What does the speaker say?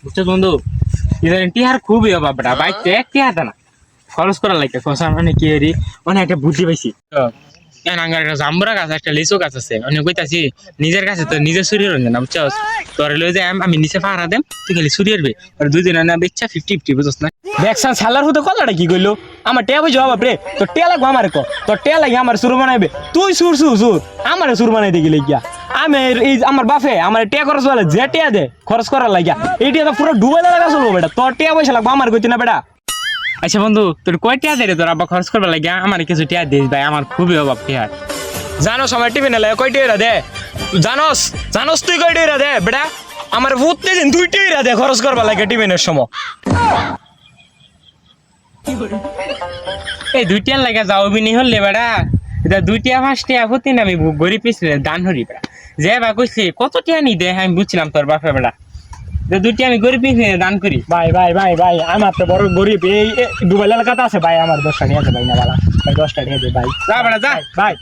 বুঝছো বন্ধু ইদানিং টিহার খুবই অভাব বেটা বাইকতে এক টিহার না খরচ করার লাগে খরচা মানে কি এরি অনেক একটা বুদ্ধি পাইছি আঙ্গার একটা জাম্বুরা গাছ একটা লিচু গাছ আছে অনেক কইতাছি নিজের কাছে তো নিজের চুরি রঞ্জ না বুঝছো তোর লই যে আমি নিচে পাহারা দেম তুই খালি চুরি আসবে আর 2 দিন না বেচা 50-50 বুঝছ না দেখছান শালার হতে কলাটা কি কইলো আমার টিয়া বুঝো বাপ রে তোর টিয়া লাগবো আমার কো তোর টিয়া লাগে আমার সুর বানাইবে তুই সুর আমার সুর বানাই দেখি লাগিয়া আমি এই আমার বাপে আমার টিয়া খরচ বলে যে টিয়া দে খরচ করার লাগিয়া এই টিয়া তো পুরো ডুবাই লাগা চলবো বেটা তোর টিয়া পয়সা লাগবো আমার কইতি না বেটা আচ্ছা বন্ধু তোর কয় টিয়া দে রে তোর আব্বা খরচ করবে লাগে আমার কিছু টিয়া দিস ভাই আমার খুবই অভাব টিয়ার জানোস আমার টিভি নালে কয় টিয়া দে জানোস তুই কয় টিয়া দে বেটা আমার প্রত্যেকদিন 2 টিয়া দে খরচ করবা লাগে টিভিনের সময় এই 2 টিয়ার লাগে যাও বিনি হলে বেটা এটা 2 টিয়া 5 টিয়া হতে না আমি গরিব পিছলে দান হরি বেটা যে বা কইছি কত টিয়া নি দে আমি বুঝছিলাম তোর বাপে বেটা 2 টিয়া আমি গরিব পিছলে দান করি ভাই আমার তো বড় গরিব এই ডুবাই এলাকাতে আছে ভাই আমার 10টা টিয়া আছে ভাই না বালা ভাই 10টা টিয়া দে ভাই যা বেটা যা ভাই